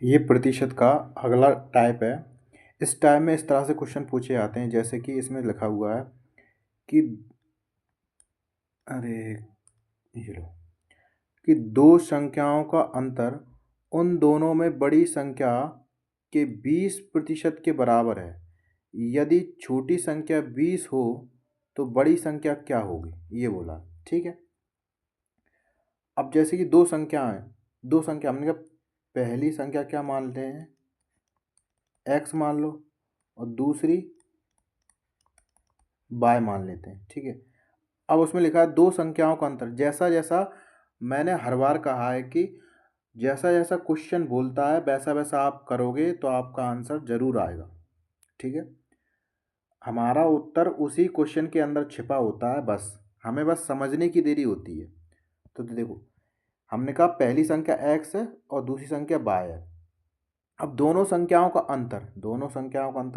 ये प्रतिशत का अगला टाइप है। इस टाइप में इस तरह से क्वेश्चन पूछे जाते हैं, जैसे कि इसमें लिखा हुआ है कि अरे ये लो कि दो संख्याओं का अंतर उन दोनों में बड़ी संख्या के 20% के बराबर है। यदि छोटी संख्या 20 हो तो बड़ी संख्या क्या होगी, ये बोला। ठीक है। अब जैसे कि दो संख्या हमने कहा पहली संख्या क्या मान लेते हैं, x मान लो, और दूसरी y मान लेते हैं। ठीक है। अब उसमें लिखा है दो संख्याओं का अंतर। जैसा जैसा मैंने हर बार कहा है कि जैसा जैसा क्वेश्चन बोलता है वैसा वैसा आप करोगे तो आपका आंसर जरूर आएगा। ठीक है। हमारा उत्तर उसी क्वेश्चन के अंदर छिपा होता है, बस हमें बस समझने की देरी होती है। तो देखो, हमने कहा पहली संख्या x है और दूसरी संख्या y है। अब दोनों संख्याओं का अंतर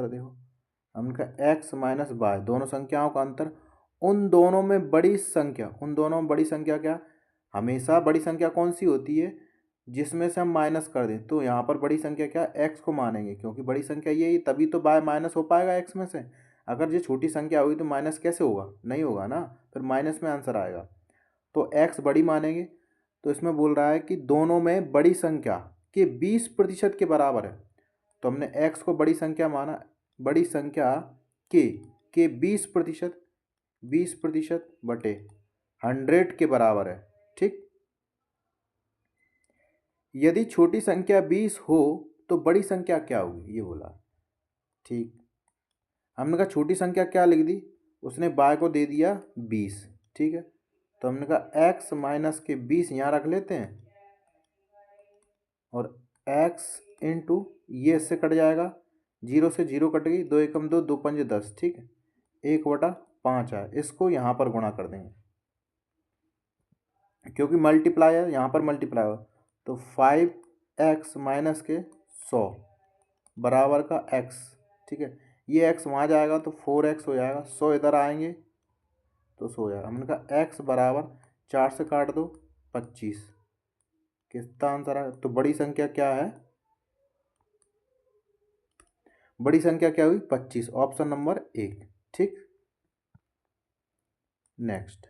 देखो, हमने कहा x माइनस y, दोनों संख्याओं का अंतर उन दोनों में बड़ी संख्या क्या, हमेशा बड़ी संख्या कौन सी होती है जिसमें से हम माइनस कर दें। तो यहाँ पर बड़ी संख्या क्या, x को मानेंगे, क्योंकि बड़ी संख्या ये ही, तभी तो y माइनस हो पाएगा x में से। अगर ये छोटी संख्या हुई तो माइनस कैसे होगा, नहीं होगा ना, फिर माइनस में आंसर आएगा। तो x बड़ी मानेंगे। तो इसमें बोल रहा है कि दोनों में बड़ी संख्या के 20% के बराबर है। तो हमने x को बड़ी संख्या माना, बड़ी संख्या के 20% बटे 100 के बराबर है। ठीक। यदि छोटी संख्या 20 हो तो बड़ी संख्या क्या होगी, ये बोला। ठीक। हमने कहा छोटी संख्या क्या लिख दी, उसने y को दे दिया 20। ठीक है। तो हमने कहा x माइनस के 20 यहाँ रख लेते हैं, और x इंटू ये इससे कट जाएगा, 0 से 0 कट गई, 2 एकम 2, 2 पंजे 10। ठीक है। 1/5 है, इसको यहाँ पर गुणा कर देंगे क्योंकि मल्टीप्लाई है, यहाँ पर मल्टीप्लाई हो। तो 5x माइनस के 100 बराबर का x। ठीक है। ये x वहाँ जाएगा तो 4x हो जाएगा, 100 इधर आएंगे तो 100 हो जाएगा। हमने कहा x बराबर 4 से काट दो 25। कितना आंसर है, तो बड़ी संख्या क्या है, बड़ी संख्या क्या हुई 25, ऑप्शन नंबर 1। ठीक। नेक्स्ट,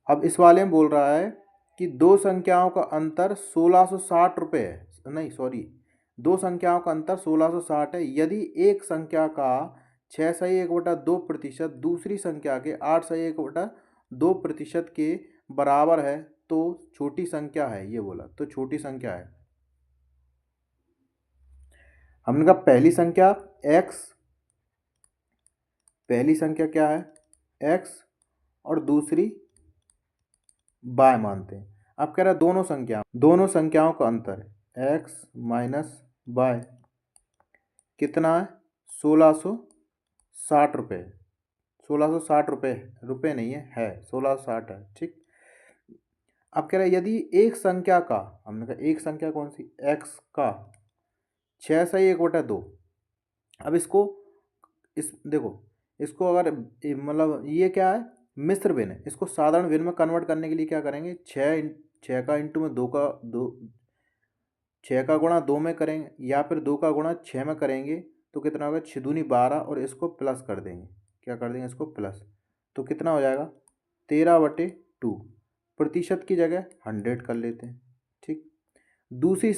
अब इस वाले में बोल रहा है कि दो संख्याओं का अंतर 1660 रुपये है, नहीं सॉरी, दो संख्याओं का अंतर 1660 है। यदि एक संख्या का 6/1/2% दूसरी संख्या के 8/1/2% के बराबर है तो छोटी संख्या है, ये बोला। तो छोटी संख्या है, हमने कहा पहली संख्या क्या है x, और दूसरी y मानते हैं। अब कह रहा है दोनों संख्याओं का अंतर है x माइनस y कितना है, 1660 रुपये। 1660 रुपये नहीं है 1660 है। ठीक। अब कह रहा है यदि एक संख्या का, हमने कहा एक संख्या कौन सी, x का 6/1/2। अब इसको देखो, इसको अगर मतलब ये क्या है, मिश्र भिन्न है, इसको साधारण भिन्न में कन्वर्ट करने के लिए क्या करेंगे, 6 का इंटू में 2 का 2, 6 का गुणा 2 में करेंगे, या फिर 2 का गुणा 6 में करेंगे तो कितना होगा, 6 दूनी 12, और इसको प्लस कर देंगे, क्या कर देंगे इसको प्लस। तो कितना हो जाएगा 13/2, प्रतिशत की जगह 100 कर लेते हैं। ठीक। दूसरी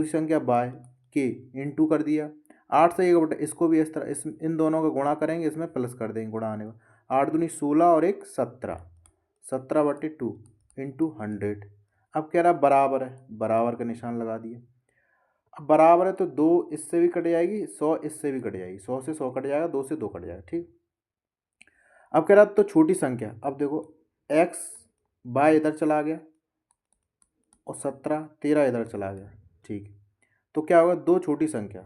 संख्या बाय के इंटू कर दिया, 8/1, इसको भी इस तरह इन दोनों का गुणा करेंगे, इसमें प्लस कर देंगे गुणा आने में। 8 दूनी 16 और 1 17, 17/2 इंटू 100। अब कह रहा बराबर है, बराबर का निशान लगा दिया। अब बराबर है तो 2 इससे भी कट जाएगी, 100 इससे भी कट जाएगी, 100 से 100 कट जाएगा, 2 से 2 कट जाएगा। ठीक। अब कह रहा तो छोटी संख्या, अब देखो x बाय इधर चला गया और 13 इधर चला गया। ठीक। तो क्या होगा, दो छोटी संख्या,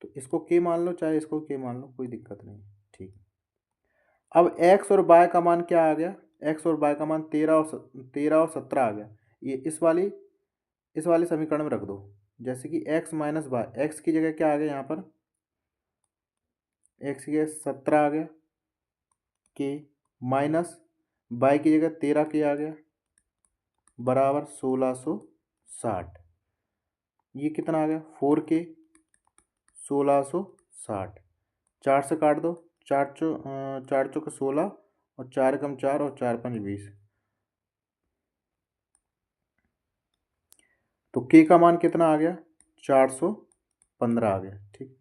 तो इसको k मान लो चाहे इसको k मान लो, कोई दिक्कत नहीं। ठीक। अब x और y का मान क्या आ गया, x और y का मान 13 और 17 आ गया। ये इस वाले समीकरण में रख दो, जैसे कि x माइनस वाई, एक्स की जगह क्या आ गया यहाँ पर, x की जगह 17 आ गया, के माइनस y की जगह 13 के आ गया, बराबर 1660। ये कितना आ गया 4K 1660। 4 से काट दो, 4 चौके 16 और 4 कम 4 और 4 5 20। तो K का मान कितना आ गया 415 आ गया। ठीक,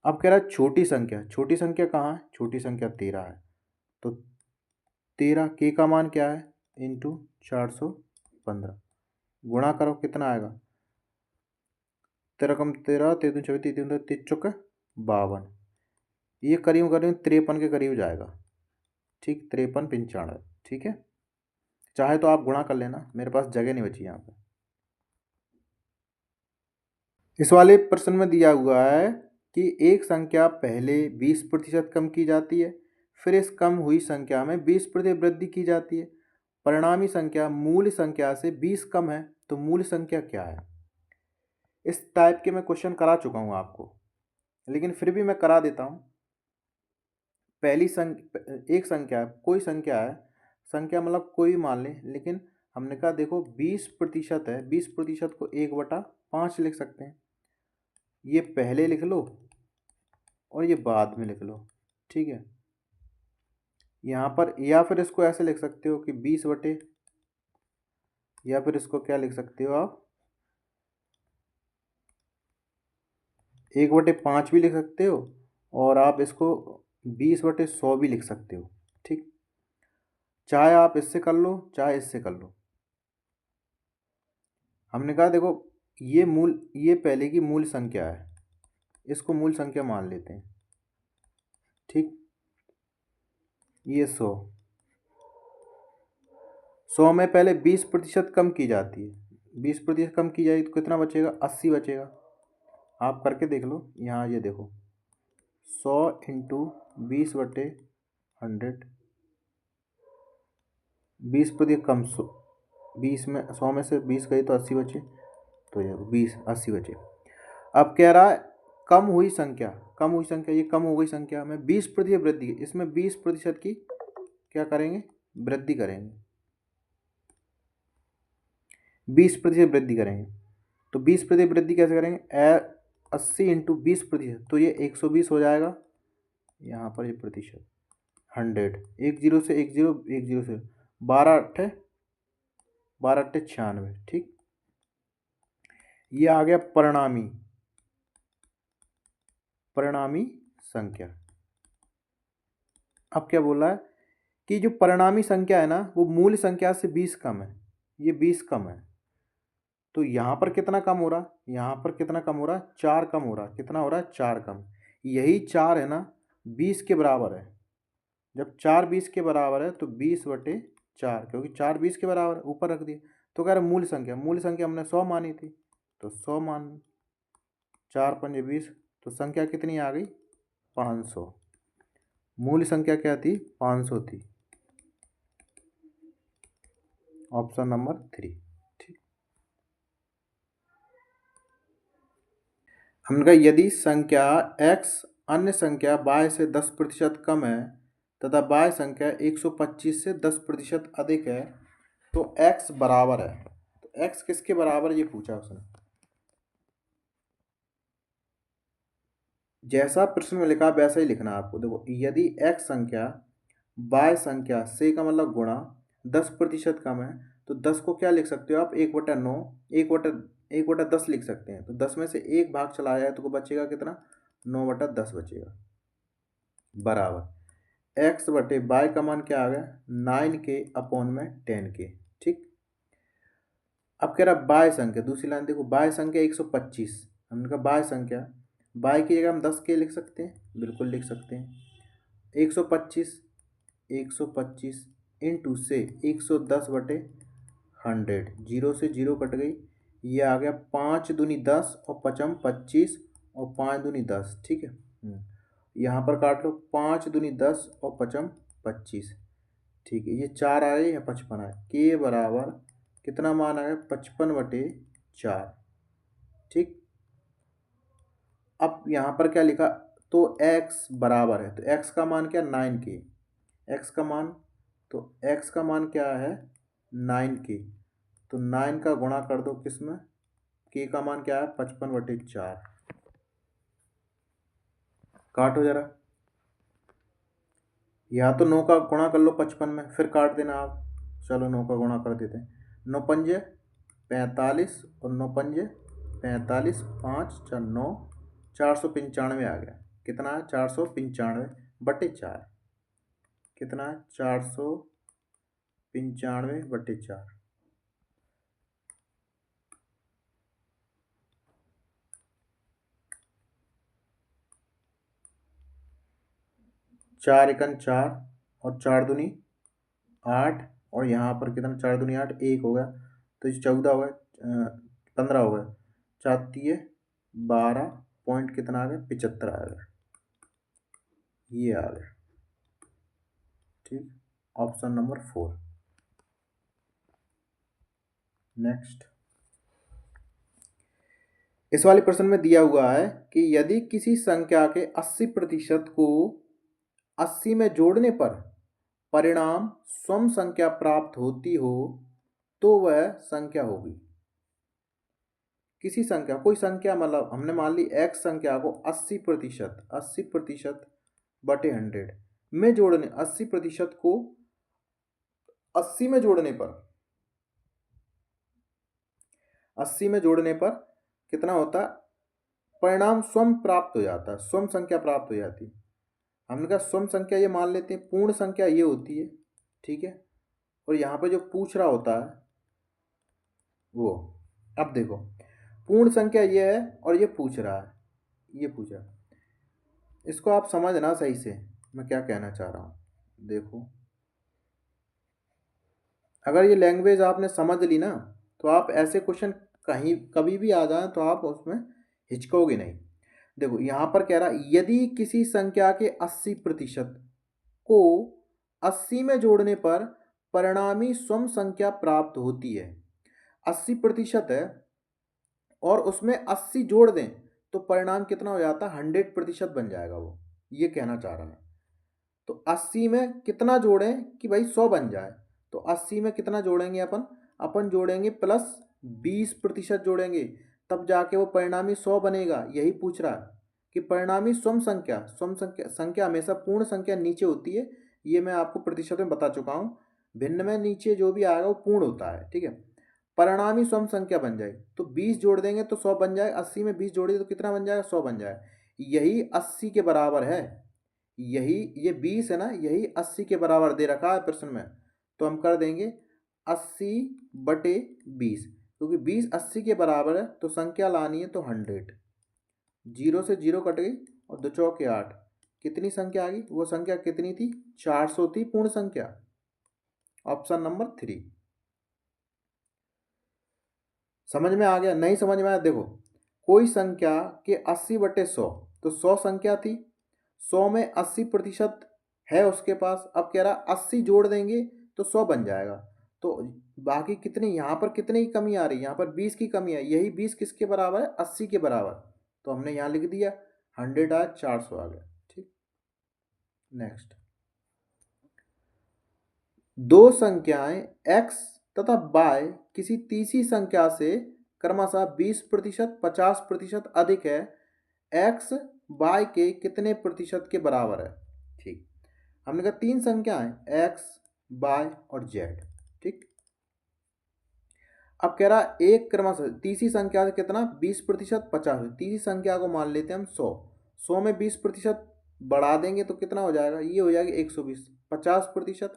अब कह रहा है छोटी संख्या, छोटी संख्या कहाँ है, छोटी संख्या 13 है। तो 13 K का मान क्या है इंटू 415, गुणा करो कितना आएगा 13 कम 13 13 24 3 3 चौके 52। ये करीब करीब 53 के करीब जाएगा। ठीक, 53 95। ठीक है, चाहे तो आप गुणा कर लेना, मेरे पास जगह नहीं बची यहाँ पे। इस वाले प्रश्न में दिया हुआ है कि एक संख्या पहले 20% कम की जाती है, फिर इस कम हुई संख्या में 20% वृद्धि की जाती है। परिणामी संख्या मूल संख्या से 20 कम है, तो मूल संख्या क्या है। इस टाइप के मैं क्वेश्चन करा चुका हूँ आपको, लेकिन फिर भी मैं करा देता हूँ। पहली एक संख्या, कोई संख्या है, संख्या मतलब कोई मान लें, लेकिन हमने कहा देखो 20% है, 20% को 1/5 लिख सकते हैं। ये पहले लिख लो और ये बाद में लिख लो। ठीक है, यहाँ पर या फिर इसको ऐसे लिख सकते हो कि 20 बटे, या फिर इसको क्या लिख सकते हो आप 1/5 भी लिख सकते हो, और आप इसको 20/100 भी लिख सकते हो। ठीक, चाहे आप इससे कर लो चाहे इससे कर लो। हमने कहा देखो ये पहले की मूल संख्या है, इसको मूल संख्या मान लेते हैं। ठीक, ये 100 में पहले 20% कम की जाती है, 20% कम की जाएगी तो कितना बचेगा 80 बचेगा। आप करके देख लो, यहाँ ये देखो 100 इंटू 20/100, 20% कम 20 में 100 में से 20 गई तो 80 बचे, तो ये 80 बचे। अब कह रहा है कम हुई संख्या, ये कम हो गई संख्या में 20% वृद्धि, इसमें 20% की क्या करेंगे वृद्धि करेंगे, 20% वृद्धि करेंगे। तो 20% वृद्धि कैसे करेंगे 80 इंटू 20%, तो ये 120 हो जाएगा। यहाँ पर ये प्रतिशत 100, एक जीरो से एक जीरो से 12 अट्ठे 96। ठीक, ये आ गया परिणामी संख्या। अब क्या बोल रहा है कि जो परिणामी संख्या है ना वो मूल संख्या से 20 कम है, ये 20 कम है। तो यहाँ पर कितना कम हो रहा है, यहाँ पर कितना कम हो रहा है 4 कम हो रहा है। कितना हो रहा है 4 कम, यही 4 है ना 20 के बराबर है। जब 4 20 के बराबर है तो 20/4, क्योंकि 4 20 के बराबर है ऊपर रख दिए। तो कह रहे मूल संख्या हमने 100 मानी थी, तो 100 मान 4 पंजे 20, तो संख्या कितनी आ गई 500। मूल संख्या क्या थी 500 थी। Option number 3। ठीक, हमने कहा यदि संख्या x अन्य संख्या y से 10% कम है तथा y संख्या 125 से 10% अधिक है तो x बराबर है। तो x किसके बराबर ये पूछा उसने। जैसा प्रश्न में लिखा वैसा ही लिखना है आपको। देखो यदि x संख्या y संख्या से का मतलब गुणा 10% कम है, तो 10 को क्या लिख सकते हो आप 1/9, 1/10 लिख सकते हैं। तो 10 में से एक भाग चला जाए तो बचेगा कितना 9/10 बचेगा, बराबर x बटे y का मान क्या आ गया 9k अपॉन में 10k। ठीक, अब कह रहा बाय संख्या, दूसरी लाइन देखो बाय संख्या 125। हमने कहा बाय संख्या, बाय की जगह हम 10k लिख सकते हैं, बिल्कुल लिख सकते हैं। 125 इंटू से 110/100, जीरो से जीरो कट गई, ये आ गया 5 दूनी 10 और 5 25 और 5 दूनी 10। ठीक है, यहाँ पर काट लो 5 दूनी 10 और 5 25। ठीक है, ये 4 आए या 55 आए, के बराबर कितना मान आया 55/4। ठीक, अब यहाँ पर क्या लिखा, तो x बराबर है, तो x का मान क्या 9k, x का मान, तो x का मान क्या है 9k, तो 9 का गुणा कर दो किस में के का मान क्या है 55/4। काटो जरा, या तो 9 का गुणा कर लो 55 में, फिर काट देना आप। चलो 9 का गुणा कर देते हैं। 9 पंजे 45 और 9 पंजे 45, 5 4 9, 495 आ गया। कितना है 495/4। कितना है 495/4। 4 एकन 4 और 4 दूनी 8, और यहाँ पर कितना 4 दूनी 8, 1 हो गया, तो ये 14 हो गया, 15 हो गया। 4 तिये 12 पॉइंट कितना आ गया 75 आ गया। ये आ गया। ठीक, ऑप्शन नंबर 4। नेक्स्ट, इस वाले प्रश्न में दिया हुआ है कि यदि किसी संख्या के 80% को 80 में जोड़ने पर परिणाम सम संख्या प्राप्त होती हो तो वह संख्या होगी। किसी संख्या, कोई संख्या, मतलब हमने मान ली x संख्या को 80%/100 में जोड़ने, 80% को 80 में जोड़ने पर, 80 में जोड़ने पर कितना होता है, परिणाम स्वयं प्राप्त हो जाता है, स्वयं संख्या प्राप्त हो जाती है। हमने कहा स्वयं संख्या ये मान लेते हैं, पूर्ण संख्या ये होती है। ठीक है, और यहाँ पे जो पूछ रहा होता है वो, अब देखो पूर्ण संख्या ये है और ये पूछ रहा है, ये पूछ रहा है, इसको आप समझना सही से मैं क्या कहना चाह रहा हूँ। देखो, अगर ये लैंग्वेज आपने समझ ली ना, तो आप ऐसे क्वेश्चन कहीं कभी भी आ जाए तो आप उसमें हिचकोगे नहीं। देखो यहाँ पर कह रहा है यदि किसी संख्या के 80% को 80 में जोड़ने पर परिणामी सम संख्या प्राप्त होती है। 80% है और उसमें 80 जोड़ दें तो परिणाम कितना हो जाता है, 100% बन जाएगा। वो ये कहना चाह रहा है। तो 80 में कितना जोड़ें कि भाई 100 बन जाए, तो 80 में कितना जोड़ेंगे अपन, अपन जोड़ेंगे +20% जोड़ेंगे, तब जाके वो परिणामी 100 बनेगा। यही पूछ रहा है कि परिणामी सम संख्या, संख्या हमेशा पूर्ण संख्या नीचे होती है, ये मैं आपको प्रतिशत में बता चुका हूँ। भिन्न में नीचे जो भी आएगा वो पूर्ण होता है। ठीक है, परिणामी सम संख्या बन जाएगी तो 20 जोड़ देंगे तो 100 बन जाए, 80 में 20 जोड़िए तो कितना बन जाएगा, 100 बन जाए। यही 80 के बराबर है, यही ये 20 है ना, यही 80 के बराबर दे रखा है प्रश्न में। तो हम कर देंगे 80/20, क्योंकि 20 80 के बराबर है तो संख्या लानी है तो 100। 0 से 0 कट गई और 2 चौके 8, कितनी संख्या आ गई, वो संख्या कितनी थी, 400 थी, पूर्ण संख्या। Option number 3। समझ में आ गया, नहीं समझ में आया, देखो कोई संख्या के 80/100, तो 100 संख्या थी, 100 में 80% है उसके पास। अब कह रहा 80 जोड़ देंगे तो 100 बन जाएगा। तो बाकी कितनी, यहाँ पर कितने की कमी आ रही है, यहाँ पर 20 की कमी है। यही 20 किसके बराबर है, 80 के बराबर। तो हमने यहाँ लिख दिया 100 आया, 400 आ गया। ठीक, नेक्स्ट, दो संख्याएं x तथा y किसी तीसरी संख्या से क्रमशः 20%, 50% अधिक है, x y के कितने प्रतिशत के बराबर है। ठीक, हमने कहा तीन संख्याएं x, y और z। ठीक, अब कह रहा एक क्रमशः तीसरी संख्या से कितना, 20%, 50। तीसरी संख्या को मान लेते हैं हम 100, 100 में 20% बढ़ा देंगे तो कितना हो जाएगा, ये हो जाएगा 120। 50%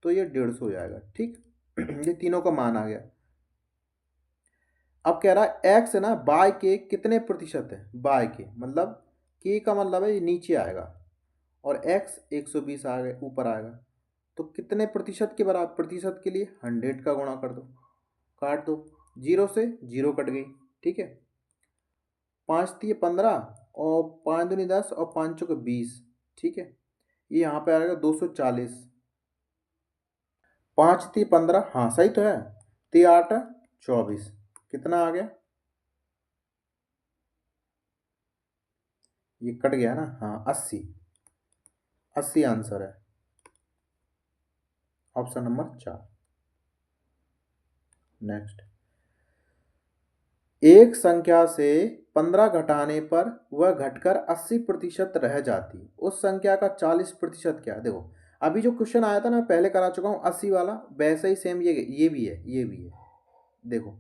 तो ये 150 हो जाएगा। ठीक, ये तीनों का मान आ गया। अब कह रहा है x है ना, y के कितने प्रतिशत है, y के मतलब k का मतलब है ये नीचे आएगा, और x 120 आ गए ऊपर आएगा, तो कितने प्रतिशत के बराबर, प्रतिशत के लिए 100 का गुणा कर दो, काट दो, 0 से 0 कट गई। ठीक है, 5 तिये 15 और 5 दूनी 10 और 5 चौके 20। ठीक है, ये यहाँ पे आएगा 240। 5 तिये 15, हाँ सही तो है, 3 8 24, कितना आ गया, ये कट गया ना, हाँ 80। 80 आंसर है, ऑप्शन नंबर 4। नेक्स्ट, एक संख्या से 15 घटाने पर वह घटकर 80% रह जाती, उस संख्या का 40% क्या है? देखो अभी जो क्वेश्चन आया था ना, पहले करा चुका हूँ 80 वाला, वैसे ही सेम ये भी है, ये भी है। देखो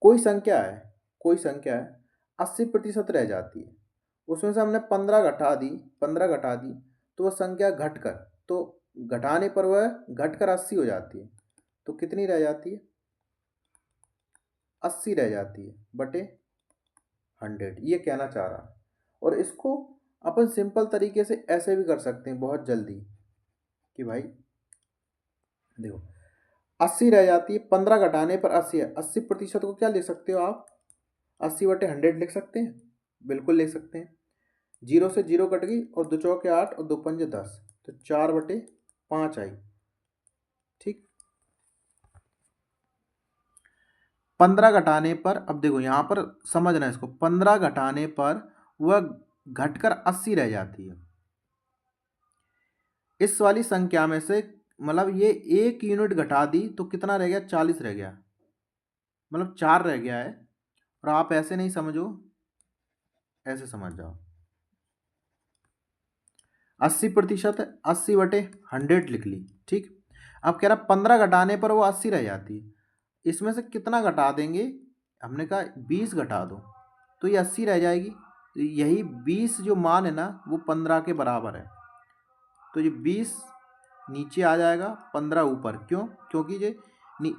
कोई संख्या है 80% रह जाती है, उसमें से हमने 15 घटा दी तो वह संख्या घटकर, तो घटाने पर वह घटकर 80 हो जाती है, तो कितनी रह जाती है? 80 रह जाती है बटे 100, ये कहना चाह रहा है। और इसको अपन सिंपल तरीके से ऐसे भी कर सकते हैं बहुत जल्दी कि भाई देखो 80 रह जाती है, 15 घटाने पर 80 है, 80% को क्या लिख सकते हो आप? 80 बटे 100 लिख सकते हैं, बिल्कुल लिख सकते हैं। जीरो से जीरो कट गई और दो चौके 8 और दो पंजे 10, तो 4/5 आई। ठीक, 15 घटाने पर, अब देखो यहाँ पर समझना इसको, 15 घटाने पर वह घटकर 80 रह जाती है। इस वाली संख्या में से मतलब ये 1 यूनिट घटा दी तो कितना रह गया? 40 रह गया, मतलब 4 रह गया है। और आप ऐसे नहीं समझो, ऐसे समझ जाओ। 80% है, 80/100 लिख ली। ठीक, अब कह रहा 15 घटाने पर वो 80 रह जाती है, इसमें से कितना घटा देंगे? हमने कहा 20 घटा दो तो ये 80 रह जाएगी। तो यही 20 जो मान है ना वो 15 के बराबर है, तो ये 20 नीचे आ जाएगा, 15 ऊपर। क्यों? क्योंकि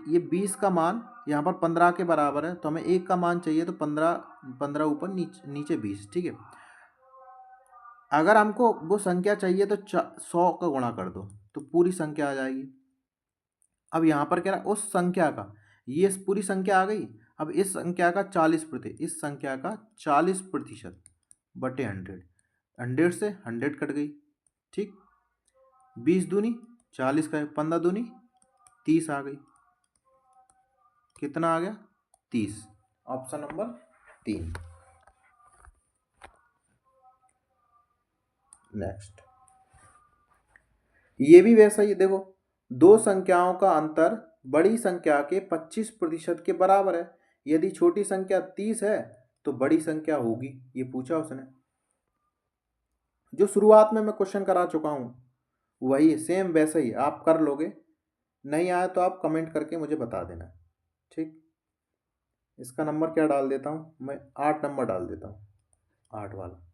ये 20 का मान यहाँ पर 15 के बराबर है, तो हमें 1 का मान चाहिए, तो 15 ऊपर, नीचे 20। ठीक है, अगर हमको वो संख्या चाहिए तो 100 का गुणा कर दो तो पूरी संख्या आ जाएगी। अब यहाँ पर कह रहा उस संख्या का, ये पूरी संख्या आ गई। अब इस संख्या का 40%, इस संख्या का 40% बटे 100, 100 से 100 कट गई। ठीक, 20 दूनी 40 का, 15 दूनी 30 आ गई। कितना आ गया? 30। Option number 3। नेक्स्ट, ये भी वैसा ही। देखो दो संख्याओं का अंतर बड़ी संख्या के 25% के बराबर है, यदि छोटी संख्या 30 है तो बड़ी संख्या होगी, ये पूछा उसने। जो शुरुआत में मैं क्वेश्चन करा चुका हूँ वही सेम वैसा ही आप कर लोगे, नहीं आया तो आप कमेंट करके मुझे बता देना। ठीक, इसका नंबर क्या डाल देता हूँ मैं? 8 नंबर डाल देता हूँ, 8 वाला।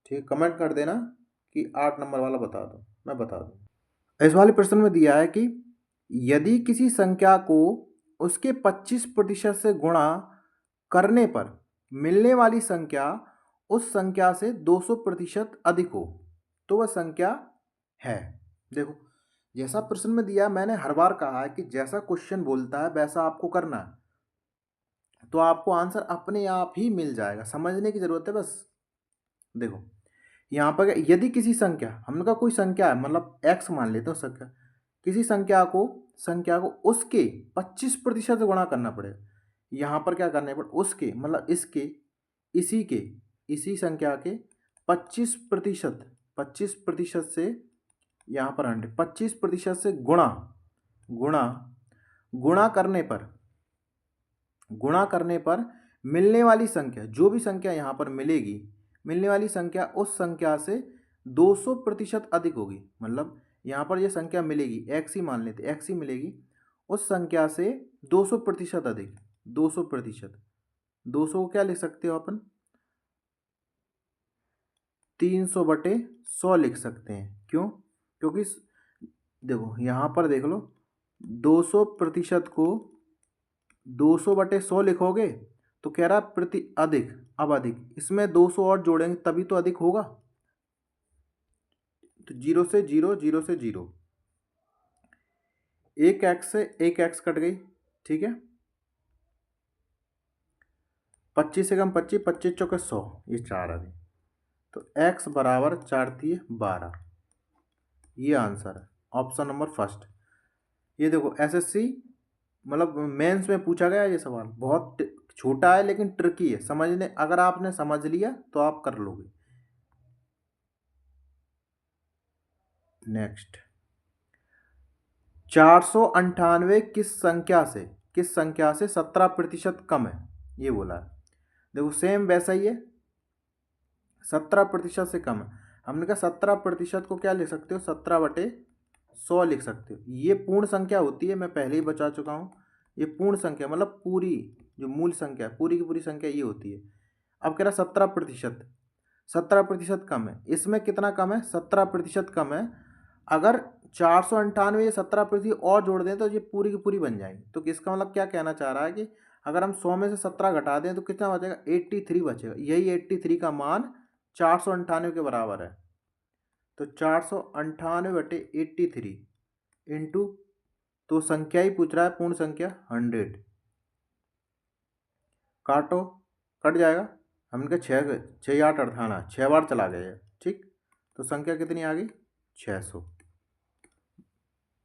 ठीक, कमेंट कर देना कि 8 नंबर वाला बता दो, मैं बता दूँ। इस वाले प्रश्न में दिया है कि यदि किसी संख्या को उसके 25% से गुणा करने पर मिलने वाली संख्या उस संख्या से 200% अधिक हो तो वह संख्या है। देखो जैसा प्रश्न में दिया, मैंने हर बार कहा है कि जैसा क्वेश्चन बोलता है वैसा आपको करना है, तो आपको आंसर अपने आप ही मिल जाएगा, समझने की जरूरत है बस। देखो यहाँ पर यदि किसी संख्या, हमने कहा कोई संख्या है, मतलब x मान लेते हो संख्या, किसी संख्या को उसके 25% से गुणा करना पड़ेगा। यहाँ पर क्या करना पड़ेगा? उसके मतलब इसके, इसी संख्या के 25%, 25% से, यहाँ पर 25% से गुणा गुणा गुणा करने पर, मिलने वाली संख्या, जो भी संख्या यहाँ पर मिलेगी, मिलने वाली संख्या उस संख्या से 200% अधिक होगी। मतलब यहाँ पर ये संख्या मिलेगी, एक्स ही मान लेते, एक्स ही मिलेगी, उस संख्या से 200% अधिक, 200%। 200 को क्या लिख सकते हो अपन? 300/100 लिख सकते हैं। क्यों? क्योंकि देखो यहाँ पर देख लो, 200% को 200/100 लिखोगे तो कह रहा प्रति अधिक, अब अधिक, इसमें 200 और जोड़ेंगे तभी तो अधिक होगा। तो 0 से 0, 0 से 0, एक एक्स से एक एक्स कट गई। ठीक है, 25 से कम 25, 25 चौके 100, ये 4 आ गई, तो x बराबर 4 थी 12, ये आंसर है ऑप्शन नंबर फर्स्ट। ये देखो एसएससी मतलब मेंस में पूछा गया ये सवाल, बहुत छोटा है लेकिन ट्रिकी है समझने, अगर आपने समझ लिया तो आप कर लोगे। नेक्स्ट, 498 किस संख्या से 17% कम है? ये बोला है। देखो सेम वैसा ही है, 17% से कम है। हमने कहा 17% को क्या लिख सकते हो, 17/100 लिख सकते हो। ये पूर्ण संख्या होती है, मैं पहले ही बता चुका हूँ। ये पूर्ण संख्या मतलब पूरी जो मूल संख्या है, पूरी की पूरी संख्या ये होती है। अब कह रहा 17%, 17% कम है। इसमें कितना कम है, 17% कम है। अगर 498 ये 17% और जोड़ दें तो ये पूरी की पूरी बन जाएगी। तो इसका मतलब क्या कहना चाह रहा है कि अगर हम 100 में से 17 घटा दें तो कितना बचेगा, 83 बचेगा। यही 83 का मान 498 के बराबर है। तो 498/83 इंटू, तो संख्या ही पूछ रहा है, पूर्ण संख्या 100। काटो, कट जाएगा। हमने कहा 6 8 98, 6 बार चला गया है, ठीक। तो संख्या कितनी आ गई, 600।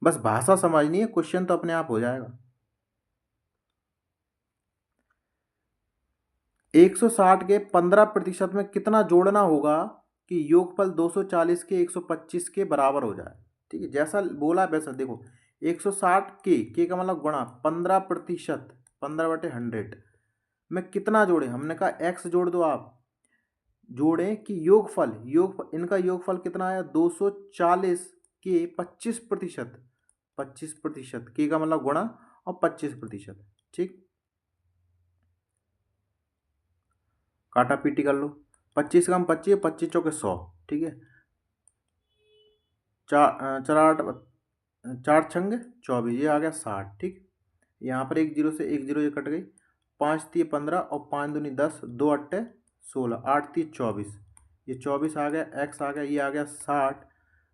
बस भाषा समझनी है, क्वेश्चन तो अपने आप हो जाएगा। 160 के 15% में कितना जोड़ना होगा कि योगफल 240 के 125 के बराबर हो जाए। ठीक है, जैसा बोला वैसा देखो। 160 के का मतलब गुणा 15%, 15/100 में कितना जोड़े, हमने कहा x जोड़ दो। आप जोड़ें कि योग इनका योगफल कितना आया, 240 के 25%, 25% के का मतलब गुणा और 25%। ठीक, काटा पीटी कर लो। 25 का 25, 25 चौके 100। ठीक है, चार आठ, 4 छंगे 24, ये आ गया 60। ठीक, यहाँ पर एक जीरो से एक जीरो ये कट गई। 5 × 3 = 15 और 5 दूनी 10, 2 × 8 = 16, 8 × 3 = 24। ये 24 आ गया, x आ गया, ये आ गया 60।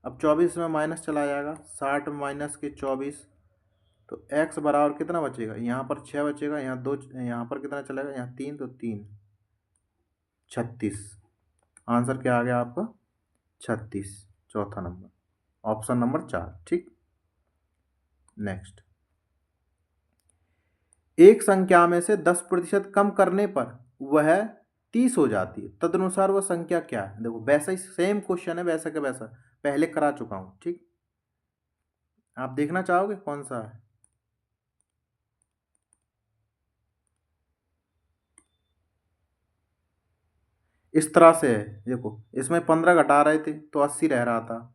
अब 24 में माइनस चला जाएगा, 60 में माइनस के 24, तो x बराबर कितना बचेगा, यहाँ पर 6 बचेगा, यहाँ 2, यहाँ पर कितना चलेगा, यहाँ 3, तो 3 36। आंसर क्या आ गया आपका, 36, चौथा नंबर, ऑप्शन नंबर 4। ठीक, नेक्स्ट। एक संख्या में से 10% कम करने पर वह 30 हो जाती है, तदनुसार वह संख्या क्या है। देखो वैसा ही सेम क्वेश्चन है, वैसा का वैसा पहले करा चुका हूँ। ठीक, आप देखना चाहोगे कौन सा है। इस तरह से है, देखो इसमें 15 घटा रहे थे तो 80 रह रहा था।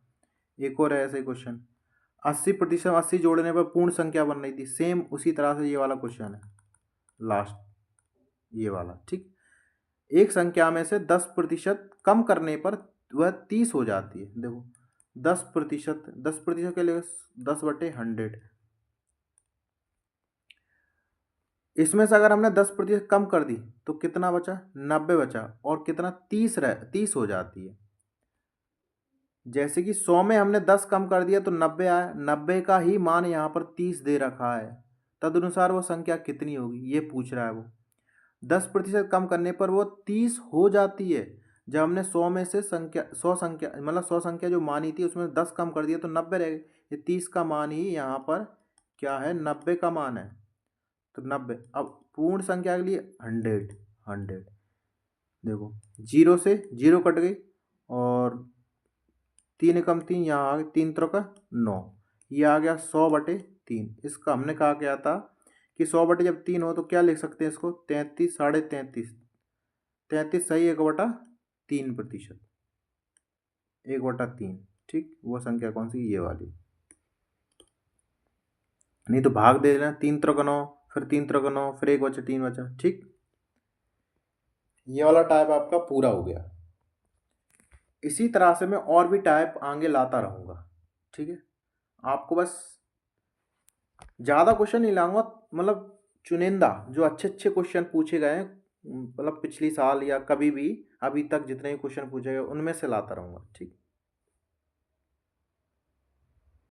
एक और है ऐसे क्वेश्चन, 80% 80 जोड़ने पर पूर्ण संख्या बन रही थी। सेम उसी तरह से ये वाला क्वेश्चन है लास्ट, ये वाला। ठीक, एक संख्या में से 10% कम करने पर वह 30 हो जाती है। देखो 10%, 10% के लिए 10/100। इसमें से अगर हमने 10% कम कर दी तो कितना बचा, 90 बचा, और कितना 30 हो जाती है। जैसे कि 100 में हमने 10 कम कर दिया तो 90 आया, 90 का ही मान यहाँ पर 30 दे रखा है, तदनुसार वो संख्या कितनी होगी ये पूछ रहा है वो। 10% कम करने पर वो 30 हो जाती है। जब हमने 100 में से संख्या 100 संख्या मतलब 100 संख्या जो मानी थी उसमें 10 कम कर दिया तो 90 रह गई। ये 30 का मान ही यहाँ पर क्या है, 90 का मान है। तो 90, अब पूर्ण संख्या के लिए 100। देखो जीरो से जीरो कट गई, और 3 एकम 3, यहाँ आ गया 3 त्रो का 9, ये आ गया 100/3। इसका हमने कहा क्या था कि 100/3 हो तो क्या लिख सकते हैं इसको, 33, 33.5, 33 सही 1/3%, 1/3। ठीक, वो संख्या कौन सी, ये वाली। नहीं तो भाग दे देना, 3 त्रो का 9, फिर 3 त्रो का 9, फिर 1 बचा, 3 बचा। ठीक, ये वाला टाइप आपका पूरा हो गया। इसी तरह से मैं और भी टाइप आगे लाता रहूँगा। ठीक है, आपको बस ज़्यादा क्वेश्चन नहीं लाऊंगा, मतलब चुनिंदा जो अच्छे अच्छे क्वेश्चन पूछे गए हैं, मतलब पिछली साल या कभी भी अभी तक जितने भी क्वेश्चन पूछे गए उनमें से लाता रहूँगा। ठीक।